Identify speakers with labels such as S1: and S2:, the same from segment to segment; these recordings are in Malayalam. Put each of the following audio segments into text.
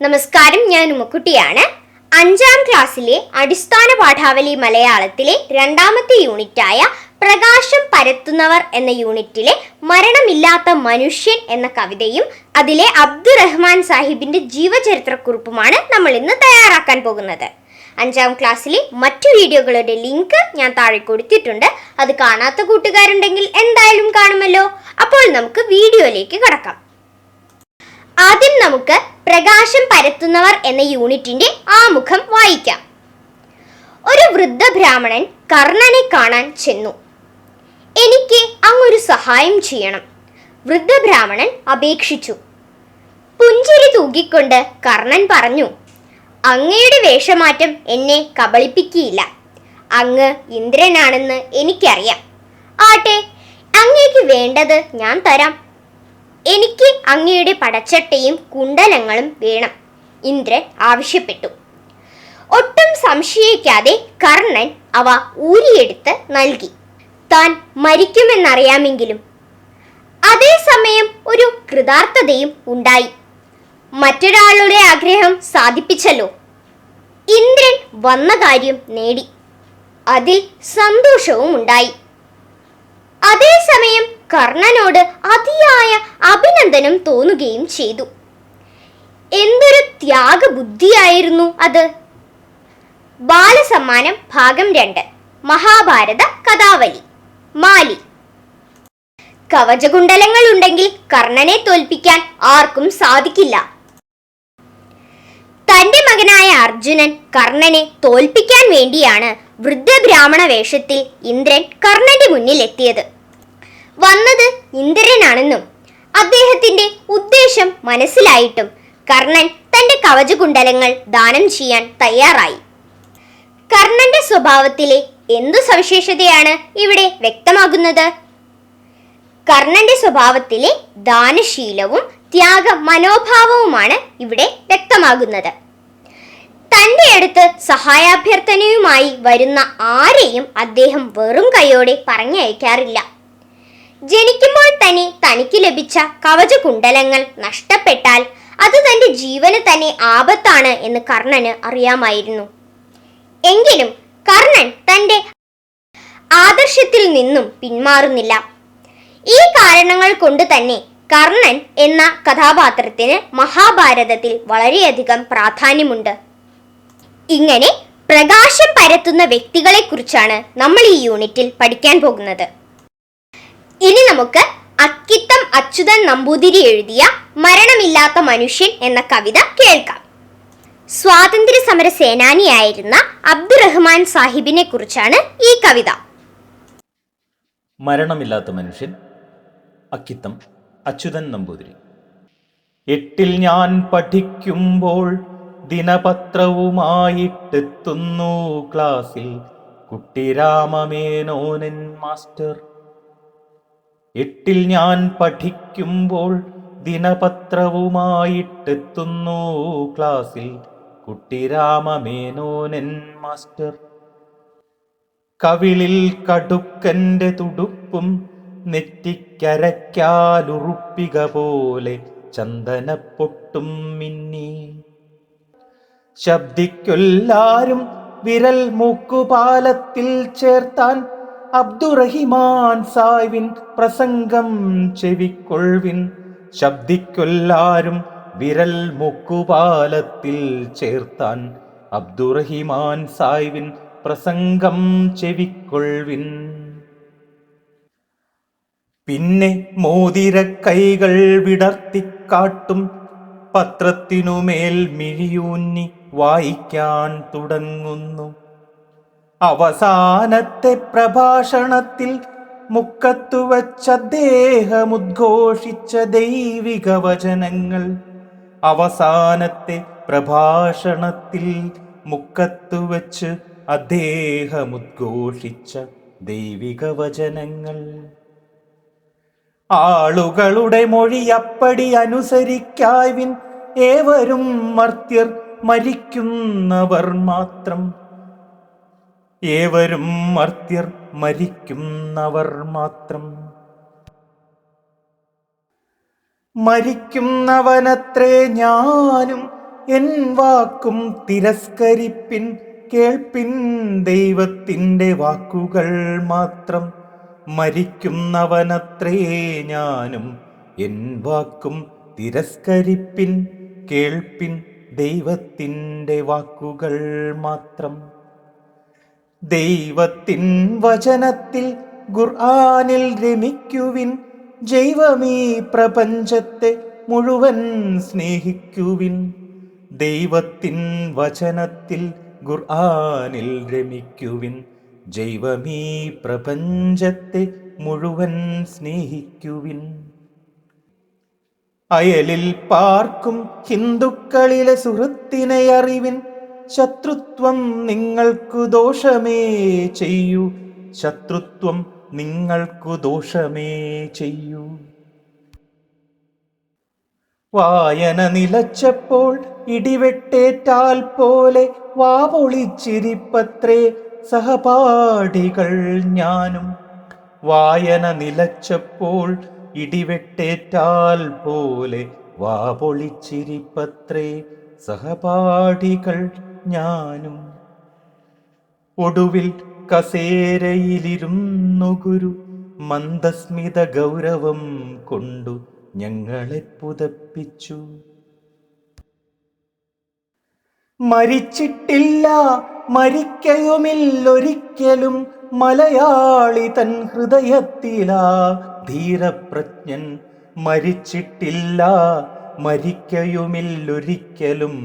S1: നമസ്കാരം, ഞാൻ ഉമ്മക്കുട്ടിയാണ്. 5ാം ക്ലാസ്സിലെ അടിസ്ഥാന പാഠാവലി മലയാളത്തിലെ 2ാമത്തെ യൂണിറ്റായ പ്രകാശം പരത്തുന്നവർ എന്ന യൂണിറ്റിലെ മരണമില്ലാത്ത മനുഷ്യൻ എന്ന കവിതയും അതിലെ അബ്ദുറഹ്മാൻ സാഹിബിന്റെ ജീവചരിത്രക്കുറിപ്പുമാണ് നമ്മൾ ഇന്ന് തയ്യാറാക്കാൻ പോകുന്നത്. 5ാം ക്ലാസ്സിലെ മറ്റു വീഡിയോകളുടെ ലിങ്ക് ഞാൻ താഴെ കൊടുത്തിട്ടുണ്ട്. അത് കാണാത്ത കൂട്ടുകാരുണ്ടെങ്കിൽ എന്തായാലും കാണുമല്ലോ. അപ്പോൾ നമുക്ക് വീഡിയോയിലേക്ക് കടക്കാം. ആദ്യം നമുക്ക് പ്രകാശം പരത്തുന്നവർ എന്ന യൂണിറ്റിന്റെ ആമുഖം വായിക്കാം. ഒരു വൃദ്ധ ബ്രാഹ്മണൻ കർണനെ കാണാൻ ചെന്നു. എനിക്ക് അങ്ങൊരു സഹായം ചെയ്യണം, വൃദ്ധ ബ്രാഹ്മണൻ അപേക്ഷിച്ചു. പുഞ്ചിരി തൂക്കിക്കൊണ്ട് കർണൻ പറഞ്ഞു, അങ്ങയുടെ വേഷമാറ്റം എന്നെ കബളിപ്പിക്കില്ല. അങ്ങ് ഇന്ദ്രനാണെന്ന് എനിക്കറിയാം. ആട്ടെ, അങ്ങേക്ക് വേണ്ടത് ഞാൻ തരാം. എനിക്ക് അങ്ങയുടെ പടച്ചട്ടയും കുണ്ടലങ്ങളും വേണം, ഇന്ദ്രൻ ആവശ്യപ്പെട്ടു. ഒട്ടും സംശയിക്കാതെ കർണൻ അവ ഊരിയെടുത്ത് നൽകി. താൻ മരിക്കുമെന്നറിയാമെങ്കിലും അതേസമയം ഒരു കൃതാർത്ഥതയും ഉണ്ടായി. മറ്റൊരാളുടെ ആഗ്രഹം സാധിപ്പിച്ചല്ലോ. ഇന്ദ്രൻ വന്ന കാര്യം നേടി, അതിൽ സന്തോഷവും ഉണ്ടായി. അതേസമയം കർണനോട് അതിയായ അഭിനന്ദനം തോന്നുകയും ചെയ്തു. എന്തൊരു ത്യാഗബുദ്ധിയായിരുന്നു അത്. ബാലസമ്മാനം ഭാഗം 2, മഹാഭാരത കഥാവലി, മാലി. കവചകുണ്ടലങ്ങൾ ഉണ്ടെങ്കിൽ കർണനെ തോൽപ്പിക്കാൻ ആർക്കും സാധിക്കില്ല. തന്റെ മകനായ അർജുനൻ കർണനെ തോൽപ്പിക്കാൻ വേണ്ടിയാണ് വൃദ്ധ ബ്രാഹ്മണ വേഷത്തിൽ ഇന്ദ്രൻ കർണന്റെ മുന്നിൽ എത്തിയത്. വന്നത് ഇന്ദ്രനാണെന്നും അദ്ദേഹത്തിന്റെ ഉദ്ദേശം മനസ്സിലായിട്ടും കർണൻ തന്റെ കവചകുണ്ടലങ്ങൾ ദാനം ചെയ്യാൻ തയ്യാറായി. കർണന്റെ സ്വഭാവത്തിലെ എന്തു സവിശേഷതയാണ് ഇവിടെ വ്യക്തമാകുന്നത്? കർണന്റെ സ്വഭാവത്തിലെ ദാനശീലവും ത്യാഗ മനോഭാവവുമാണ് ഇവിടെ വ്യക്തമാകുന്നത്. തന്റെ അടുത്ത് സഹായാഭ്യർത്ഥനയുമായി വരുന്ന ആരെയും അദ്ദേഹം വെറും കൈയോടെ പറഞ്ഞയക്കാറില്ല. ജനിക്കുമ്പോൾ തന്നെ തനിക്ക് ലഭിച്ച കവചകുണ്ടലങ്ങൾ നഷ്ടപ്പെട്ടാൽ അത് തന്റെ ജീവന് തന്നെ ആപത്താണ് എന്ന് കർണന് അറിയാമായിരുന്നു. എങ്കിലും കർണൻ തന്റെ ആദർശത്തിൽ നിന്നും പിന്മാറുന്നില്ല. ഈ കാരണങ്ങൾ കൊണ്ട് തന്നെ കർണൻ എന്ന കഥാപാത്രത്തിന് മഹാഭാരതത്തിൽ വളരെയധികം പ്രാധാന്യമുണ്ട്. ഇങ്ങനെ പ്രകാശം പരത്തുന്ന വ്യക്തികളെ കുറിച്ചാണ് നമ്മൾ ഈ യൂണിറ്റിൽ പഠിക്കാൻ പോകുന്നത്. ഇനി നമുക്ക് അക്കിത്തം അച്യുതൻ നമ്പൂതിരി എഴുതിയ മരണമില്ലാത്ത മനുഷ്യൻ എന്ന കവിത കേൾക്കാം. സ്വാതന്ത്ര്യ സമര സേനാനിയായിരുന്ന അബ്ദുറഹ്മാൻ സാഹിബിനെ കുറിച്ചാണ് ഈ കവിത.
S2: മരണമില്ലാത്ത മനുഷ്യൻ, അക്കിത്തം അച്യുതൻ നമ്പൂതിരി. 8ൽ ഞാൻ പഠിക്കുമ്പോൾ ദിനപത്രവുമായിട്ടെത്തുന്നു ക്ലാസ്സിൽ കുട്ടിരാമമേനോനൻ മാസ്റ്റർ. 8ൽ ഞാൻ പഠിക്കുമ്പോൾ ദിനപത്രവുമായിട്ടെത്തുന്നു ക്ലാസ്സിൽ കുട്ടിരാമമേനോനൻ മാസ്റ്റർ. കവിളിൽ കടുക്കന്റെ തുടുപ്പും നെറ്റിക്കരയ്ക്കാലുറുപ്പിക പോലെ ചന്ദനപ്പൊട്ടും മിന്നി. ശബ്ദിക്കൊല്ലാരും വിരൽ മൂക്കുപാലത്തിൽ ചേർത്താൻ അബ്ദുറഹിമാൻ സാഹിബിൻ പ്രസംഗം ചെവിക്കൊൾവിൻ. ശബ്ദിക്കൊല്ലാരും വിരൽ മൂക്കുപാലത്തിൽ ചേർത്താൻ അബ്ദുറഹിമാൻ സാഹിബിൻ പ്രസംഗം ചെവിക്കൊൾവിൻ. പിന്നെ മോതിര കൈകൾ വിടർത്തിക്കാട്ടും പത്രത്തിനുമേൽ മിഴിയൂന്നി വായിക്കാൻ തുടങ്ങുന്നു. അവസാനത്തെ പ്രഭാഷണത്തിൽ മുക്കത്തുവച്ച അദ്ദേഹം ഉദ്ഘോഷിച്ച ദൈവിക വചനങ്ങൾ. അവസാനത്തെ പ്രഭാഷണത്തിൽ മുക്കത്തുവച്ച് അദ്ദേഹം ഉദ്ഘോഷിച്ച ദൈവിക വചനങ്ങൾ. ആളുകളുടെ മൊഴിയപ്പടി അനുസരിക്കായ്വിൻ, ഏവരും മർത്യർ മരിക്കുന്നവർ മാത്രം. ഏവരും മർത്യർ മരിക്കുന്നവർ മാത്രം. മരിക്കുന്നവനത്രേ ഞാനും എൻ വാക്കും തിരസ്കരിപ്പിൻ, കേൾപ്പിൻ ദൈവത്തിൻ്റെ വാക്കുകൾ മാത്രം. മരിക്കുന്നവനത്രേ ഞാനും, എൻ വാക്കും തിരസ്കരിപ്പിൻ, കേൾപ്പിൻ ദൈവത്തിൻ്റെ വാക്കുകൾ മാത്രം. ദൈവത്തിൻ വചനത്തിൽ ഖുർആനിൽ രമിക്കുവിൻ, ജൈവമീ പ്രപഞ്ചത്തെ മുഴുവൻ സ്നേഹിക്കുവിൻ. ദൈവത്തിൻ വചനത്തിൽ ഖുർആനിൽ രമിക്കുവിൻ, ജൈവമീ പ്രപഞ്ചത്തെ മുഴുവൻ സ്നേഹിക്കുവിൻ. അയലിൽ പാർക്കും ഹിന്ദുക്കളിലെ സുഹൃത്തിനെ അറിവിൻ, ശത്രുത്വം നിങ്ങൾക്കു ദോഷമേ ചെയ്യൂ, ശത്രുത്വം നിങ്ങൾക്കു ദോഷമേ ചെയ്യൂ. വായന നിലച്ചപ്പോൾ ഇടിവെട്ടേറ്റാൽ പോലെ വാപൊളിച്ചിരിപ്പത്രേ സഹപാഠികൾ ഞാനും. വായന നിലച്ചപ്പോൾ ഇടിവെട്ടേറ്റാൽ പോലെ വാപൊളിച്ചിരിപ്പത്രേ സഹപാഠികൾ ഞാനും. ഒടുവിൽ കസേരയിലിരുന്നു ഗുരു മന്ദസ്മിത ഗൗരവം കൊണ്ടു ഞങ്ങളെ പുതപ്പിച്ചു. മരിച്ചിട്ടില്ല, മരിക്കയുമില്ലൊരിക്കലും, മലയാളി തൻ ഹൃദയത്തിലാ ധീരപ്രജ്ഞൻ. മരിച്ചിട്ടില്ല, മരിക്കയുമില്ലൊരിക്കലും,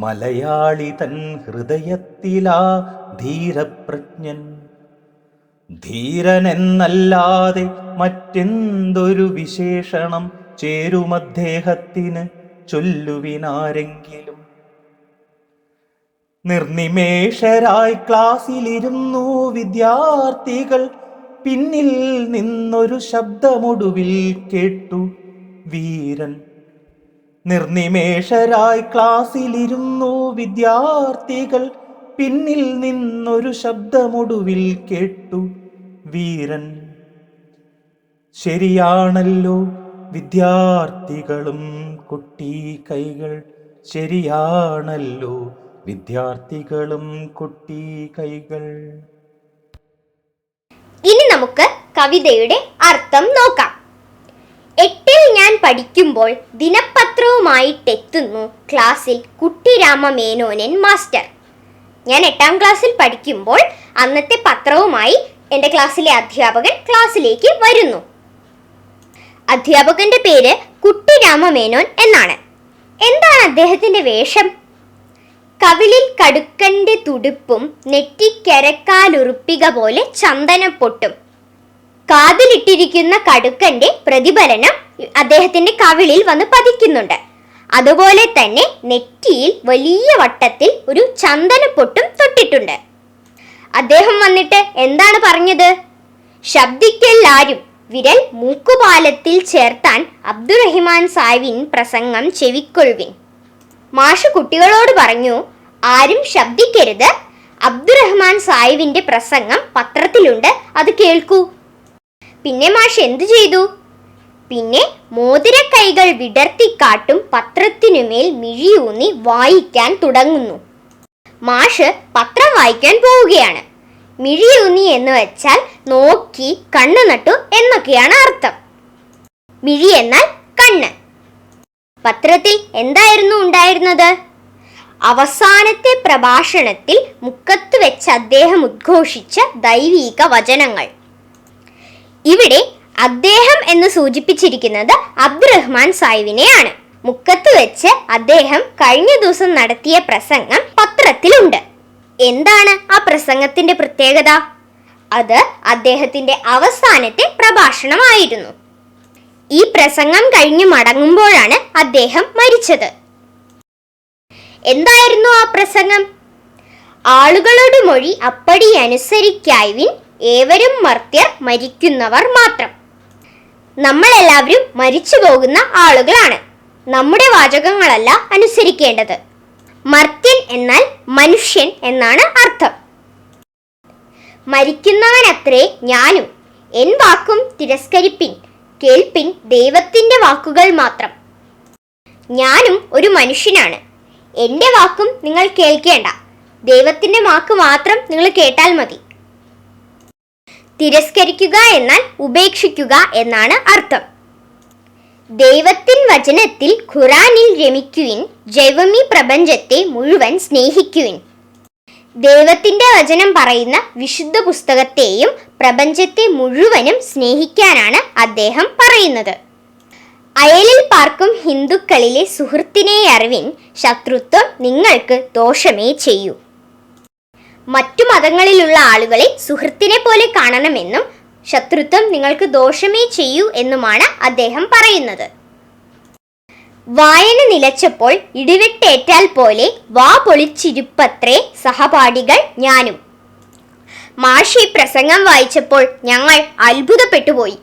S2: മലയാളി തൻ ഹൃദയത്തിലാ ധീരപ്രജ്ഞൻ. ധീരനെന്നല്ലാതെ മറ്റെന്തൊരു വിശേഷണം ചേരുമദ്ദേഹത്തിന് ചൊല്ലുവിനാരെങ്കിലും. നിർനിമേഷരായി ക്ലാസ്സിലിരുന്നു വിദ്യാർത്ഥികൾ, പിന്നിൽ നിന്നൊരു ശബ്ദമൊടുവിൽ കേട്ടു വീരൻ. നിർനിമേഷരായി ക്ലാസ്സിലിരുന്നു വിദ്യാർത്ഥികൾ, പിന്നിൽ നിന്നൊരു ശബ്ദമൊടുവിൽ കേട്ടു വീരൻ. ശരിയാണല്ലോ വിദ്യാർത്ഥികളും കുട്ടി കൈകൾ, ശരിയാണല്ലോ വിദ്യാർത്ഥികളും കുട്ടി കൈകൾ.
S1: ഇനി നമുക്ക് കവിതയുടെ അർത്ഥം നോക്കാം. 8ൽ ഞാൻ പഠിക്കുമ്പോൾ ദിനപത്രവുമായിട്ടെത്തുന്നു ക്ലാസ്സിൽ കുട്ടിരാമമേനോനൻ മാസ്റ്റർ. ഞാൻ 8ാം ക്ലാസ്സിൽ പഠിക്കുമ്പോൾ അന്നത്തെ പത്രവുമായി എൻ്റെ ക്ലാസ്സിലെ അധ്യാപകൻ ക്ലാസ്സിലേക്ക് വരുന്നു. അധ്യാപകന്റെ പേര് കുട്ടിരാമമേനോൻ എന്നാണ്. എന്താണ് അദ്ദേഹത്തിന്റെ വേഷം? കവിളിൽ കടുക്കന്റെ തുടുപ്പും നെറ്റിക്കരക്കാലുറുപ്പിക പോലെ ചന്ദനപ്പൊട്ടും. കാതിലിട്ടിരിക്കുന്ന കടുക്കന്റെ പ്രതിഫലനം അദ്ദേഹത്തിന്റെ കവിളിൽ വന്ന് പതിക്കുന്നുണ്ട്. അതുപോലെ തന്നെ നെറ്റിയിൽ വലിയ വട്ടത്തിൽ ഒരു ചന്ദനപ്പൊട്ടും തൊട്ടിട്ടുണ്ട്. അദ്ദേഹം വന്നിട്ട് എന്താണ് പറഞ്ഞത്? ശബ്ദിക്കെല്ലാരും, വിരൽ മൂക്കുപാലത്തിൽ ചേർത്താൻ അബ്ദുറഹിമാൻ സാഹിബിൻ പ്രസംഗം ചെവിക്കൊള്ളുവിൻ. മാഷ് കുട്ടികളോട് പറഞ്ഞു, ആരും ശബ്ദിക്കരുത്, അബ്ദുറഹ്മാൻ സാഹിബിന്റെ പ്രസംഗം പത്രത്തിലുണ്ട്, അത് കേൾക്കൂ. പിന്നെ മാഷ് എന്തു ചെയ്തു? പിന്നെ മോതിരക്കൈകൾ വിടർത്തിക്കാട്ടും പത്രത്തിനുമേൽ മിഴിയൂന്നി വായിക്കാൻ തുടങ്ങുന്നു. മാഷ് പത്രം വായിക്കാൻ പോവുകയാണ്. മിഴിയൂന്നി എന്ന് വെച്ചാൽ നോക്കി, കണ്ണു നട്ടു എന്നൊക്കെയാണ് അർത്ഥം. മിഴി എന്നാൽ കണ്ണ്. പത്രത്തിൽ എന്തായിരുന്നു ഉണ്ടായിരുന്നത്? അവസാനത്തെ പ്രഭാഷണത്തിൽ മുക്കത്ത് വെച്ച് അദ്ദേഹം ഉദ്ഘോഷിച്ച ദൈവീക വചനങ്ങൾ. ഇവിടെ അദ്ദേഹം എന്ന് സൂചിപ്പിച്ചിരിക്കുന്നത് അബ്ദുറഹ്മാൻ സാഹിബിനെയാണ്. മുക്കത്ത് വെച്ച് അദ്ദേഹം കഴിഞ്ഞ ദിവസം നടത്തിയ പ്രസംഗം പത്രത്തിലുണ്ട്. എന്താണ് ആ പ്രസംഗത്തിന്റെ പ്രത്യേകത? അത് അദ്ദേഹത്തിന്റെ അവസാനത്തെ പ്രഭാഷണമായിരുന്നു. ഈ പ്രസംഗം കഴിഞ്ഞ് മടങ്ങുമ്പോഴാണ് അദ്ദേഹം മരിച്ചത്. എന്തായിരുന്നു ആ പ്രസംഗം? ആളുകളുടെ മൊഴി അപ്പടി അനുസരിക്കായ്വിൻ, ഏവരും മർത്യർ മരിക്കുന്നവർ മാത്രം. നമ്മളെല്ലാവരും മരിച്ചു പോകുന്ന ആളുകളാണ്. നമ്മുടെ വാചകങ്ങളല്ല അനുസരിക്കേണ്ടത്. മർത്യൻ എന്നാൽ മനുഷ്യൻ എന്നാണ് അർത്ഥം. മരിക്കുന്നവനത്രേ ഞാനും, എൻ വാക്കും തിരസ്കരിപ്പിൻ, കേൾപ്പിൻ ദൈവത്തിന്റെ വാക്കുകൾ മാത്രം. ഞാനും ഒരു മനുഷ്യനാണ്. എൻ്റെ വാക്കും നിങ്ങൾ കേൾക്കേണ്ട, ദൈവത്തിൻ്റെ വാക്ക് മാത്രം നിങ്ങൾ കേട്ടാൽ മതി. തിരസ്കരിക്കുക എന്നാൽ ഉപേക്ഷിക്കുക എന്നാണ് അർത്ഥം. ദൈവത്തിൻ വചനത്തിൽ ഖുറാനിൽ രമിക്കുവിൻ, ജൈവമീ പ്രപഞ്ചത്തെ മുഴുവൻ സ്നേഹിക്കുവിൻ. ദൈവത്തിൻ്റെ വചനം പറയുന്ന വിശുദ്ധ പുസ്തകത്തെയും പ്രപഞ്ചത്തെ മുഴുവനും സ്നേഹിക്കാനാണ് അദ്ദേഹം പറയുന്നത്. അയലിൽ പാർക്കും ഹിന്ദുക്കളിലെ സുഹൃത്തിനെ അറിവിൻ, ശത്രുത്വം നിങ്ങൾക്ക് ദോഷമേ ചെയ്യൂ. മറ്റു മതങ്ങളിലുള്ള ആളുകളെ സുഹൃത്തിനെ പോലെ കാണണമെന്നും ശത്രുത്വം നിങ്ങൾക്ക് ദോഷമേ ചെയ്യൂ എന്നുമാണ് അദ്ദേഹം പറയുന്നത്. വായന നിലച്ചപ്പോൾ ഇടിവെട്ടേറ്റാൽ പോലെ വാ പൊളിച്ചിരുപ്പത്രേ സഹപാഠികൾ ഞാനും. മാഷി പ്രസംഗം വായിച്ചപ്പോൾ ഞങ്ങൾ അത്ഭുതപ്പെട്ടുപോയി.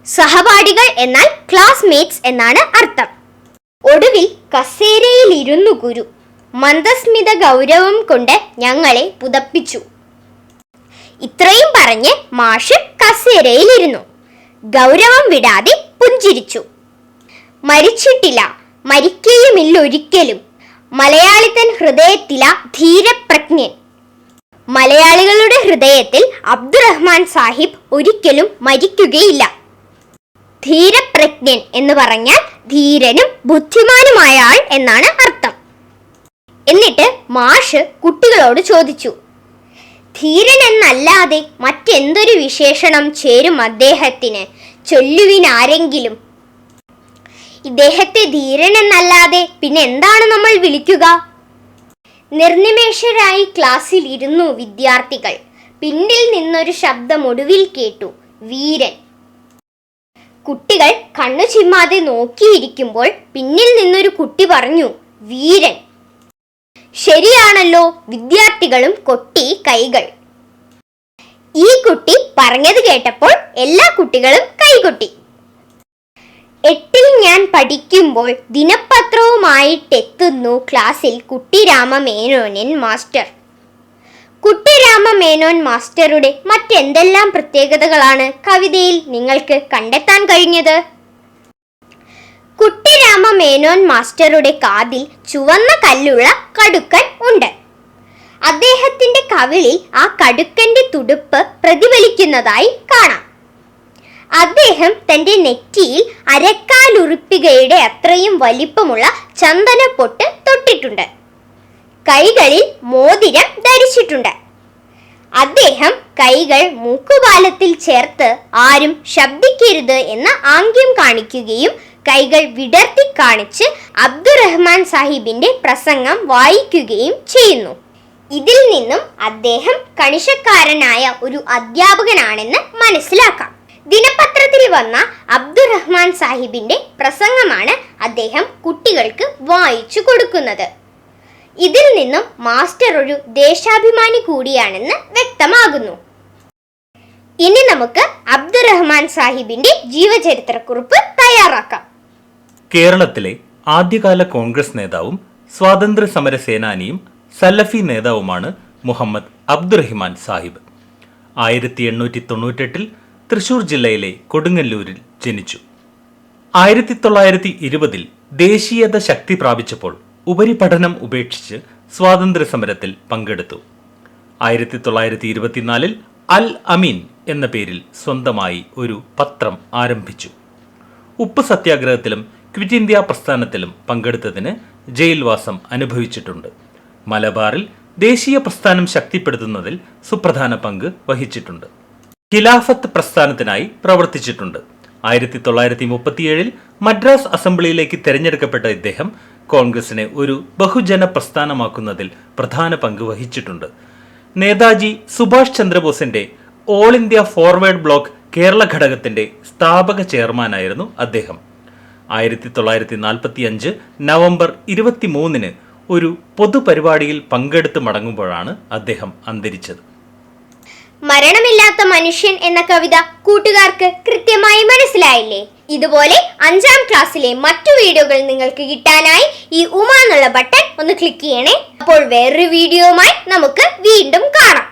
S1: സഹപാഠികൾ എന്നാൽ ക്ലാസ്മേറ്റ്സ് എന്നാണ് അർത്ഥം. ഒടുവിൽ കസേരയിലിരുന്നു ഗുരു മന്ദസ്മിത ഗൗരവം കൊണ്ട് ഞങ്ങളെ പുതപ്പിച്ചു. ഇത്രയും പറഞ്ഞ് മാഷ് കസേരയിലിരുന്നു. ഗൗരവം വിടാതെ പുഞ്ചിരിച്ചു. മരിച്ചിട്ടില്ല, മരിക്കുകയുമില്ലൊരിക്കലും. മലയാളിത്തൻ ഹൃദയത്തില ധീരപ്രജ്ഞൻ. മലയാളികളുടെ ഹൃദയത്തിൽ അബ്ദുറഹ്മാൻ സാഹിബ് ഒരിക്കലും മരിക്കുകയില്ല. ധീരപ്രജ്ഞൻ എന്ന് പറഞ്ഞാൽ ധീരനും ബുദ്ധിമാനുമായ ആൾ എന്നാണ് അർത്ഥം. എന്നിട്ട് മാഷ് കുട്ടികളോട് ചോദിച്ചു, ധീരൻ എന്നല്ലാതെ മറ്റെന്തൊരു വിശേഷണം ചേരും അദ്ദേഹത്തിന്? ചൊല്ലുവിനാരെങ്കിലും. ഇദ്ദേഹത്തെ ധീരൻ എന്നല്ലാതെ പിന്നെ എന്താണ് നമ്മൾ വിളിക്കുക? നിർനിമേഷരായി ക്ലാസ്സിൽ ഇരുന്നു വിദ്യാർത്ഥികൾ. പിന്നിൽ നിന്നൊരു ശബ്ദം ഒടുവിൽ കേട്ടു, വീരൻ. കുട്ടികൾ കണ്ണു ചിമ്മാതെ നോക്കിയിരിക്കുമ്പോൾ പിന്നിൽ നിന്നൊരു കുട്ടി പറഞ്ഞു, വീരൻ. ശരിയാണല്ലോ, വിദ്യാർത്ഥികളും കൊട്ടി കൈകൾ. ഈ കുട്ടി പറഞ്ഞത് കേട്ടപ്പോൾ എല്ലാ കുട്ടികളും കൈകൊട്ടി. 8ൽ ഞാൻ പഠിക്കുമ്പോൾ ദിനപത്രവുമായിട്ടെത്തുന്നു ക്ലാസ്സിൽ കുട്ടിരാമമേനോൻ മാസ്റ്റർ. കുട്ടിരാമമേനോൻ മാസ്റ്ററുടെ മറ്റെന്തെല്ലാം പ്രത്യേകതകളാണ് കവിതയിൽ നിങ്ങൾക്ക് കണ്ടെത്താൻ കഴിഞ്ഞത്? കുട്ടിരാമമേനോൻ മാസ്റ്ററുടെ കാതിൽ ചുവന്ന കല്ലുള്ള കടുക്കൻ ഉണ്ട്. അദ്ദേഹത്തിന്റെ കവിളിൽ ആ കടുക്കന്റെ തുടുപ്പ് പ്രതിഫലിക്കുന്നതായി കാണാം. അദ്ദേഹം തന്റെ നെറ്റിയിൽ അരക്കാലുറുപ്പികയുടെ അത്രയും വലിപ്പമുള്ള ചന്ദനപ്പൊട്ട് തൊട്ടിട്ടുണ്ട്. കൈകളിൽ മോതിരം ധരിച്ചിട്ടുണ്ട്. അദ്ദേഹം കൈകൾ മൂക്കുപാലത്തിൽ ചേർത്ത് ആരും ശബ്ദിക്കരുത് എന്ന ആംഗ്യം കാണിക്കുകയും കൈകൾ വിടർത്തി കാണിച്ച് അബ്ദുറഹ്മാൻ സാഹിബിന്റെ പ്രസംഗം വായിക്കുകയും ചെയ്യുന്നു. ഇതിൽ നിന്നും അദ്ദേഹം കണിശക്കാരനായ ഒരു അധ്യാപകനാണെന്ന് മനസ്സിലാക്കാം. ദിനപത്രത്തിൽ വന്ന അബ്ദുറഹ്മാൻ സാഹിബിന്റെ പ്രസംഗമാണ് അദ്ദേഹം കുട്ടികൾക്ക് വായിച്ചു കൊടുക്കുന്നത്. ഇതിൽ നിന്നും മാസ്റ്റർ ഒരു ദേശാഭിമാനി കൂടിയാണെന്ന് വ്യക്തമാകുന്നു. ഇനി നമുക്ക് അബ്ദുറഹ്മാൻ സാഹിബിന്റെ ജീവചരിത്രക്കുറിപ്പ് തയ്യാറാക്കാം.
S2: കേരളത്തിലെ ആദ്യകാല കോൺഗ്രസ് നേതാവും സ്വാതന്ത്ര്യ സമര സേനാനിയും സലഫി നേതാവുമാണ് മുഹമ്മദ് അബ്ദുറഹിമാൻ സാഹിബ്. 1898 തൃശൂർ ജില്ലയിലെ കൊടുങ്ങല്ലൂരിൽ ജനിച്ചു. 1920 ദേശീയത ശക്തി പ്രാപിച്ചപ്പോൾ ഉപരിപഠനം ഉപേക്ഷിച്ച് സ്വാതന്ത്ര്യ സമരത്തിൽ പങ്കെടുത്തു. 1924 അൽ അമീൻ എന്ന പേരിൽ സ്വന്തമായി ഒരു പത്രം ആരംഭിച്ചു. ഉപ്പ് സത്യാഗ്രഹത്തിലും ക്വിറ്റ് ഇന്ത്യ പ്രസ്ഥാനത്തിലും പങ്കെടുത്തതിന് ജയിൽവാസം അനുഭവിച്ചിട്ടുണ്ട്. മലബാറിൽ ദേശീയ പ്രസ്ഥാനം ശക്തിപ്പെടുത്തുന്നതിൽ സുപ്രധാന പങ്ക് വഹിച്ചിട്ടുണ്ട്. ഖിലാഫത്ത് പ്രസ്ഥാനത്തിനായി പ്രവർത്തിച്ചിട്ടുണ്ട്. 1937 മദ്രാസ് അസംബ്ലിയിലേക്ക് തെരഞ്ഞെടുക്കപ്പെട്ട ഇദ്ദേഹം കോൺഗ്രസിനെ ഒരു ബഹുജന പ്രസ്ഥാനമാക്കുന്നതിൽ പ്രധാന പങ്ക് വഹിച്ചിട്ടുണ്ട്. നേതാജി സുഭാഷ് ചന്ദ്രബോസിന്റെ All India Forward Bloc Kerala ഘടകത്തിന്റെ സ്ഥാപക ചെയർമാനായിരുന്നു അദ്ദേഹം. 1945 നവംബർ 23 ഒരു പൊതുപരിപാടിയിൽ പങ്കെടുത്ത് മടങ്ങുമ്പോഴാണ് അദ്ദേഹം അന്തരിച്ചത്.
S1: മരണമില്ലാത്ത മനുഷ്യൻ എന്ന കവിത കൂട്ടുകാർക്ക് കൃത്യമായി മനസ്സിലായില്ലേ? ഇതുപോലെ 5ാം ക്ലാസ്സിലെ മറ്റു വീഡിയോകൾ നിങ്ങൾക്ക് കിട്ടാനായി ഈ ഉമ എന്നുള്ള ബട്ടൺ ഒന്ന് ക്ലിക്ക് ചെയ്യണേ. അപ്പോൾ വേറൊരു വീഡിയോയുമായി നമുക്ക് വീണ്ടും കാണാം.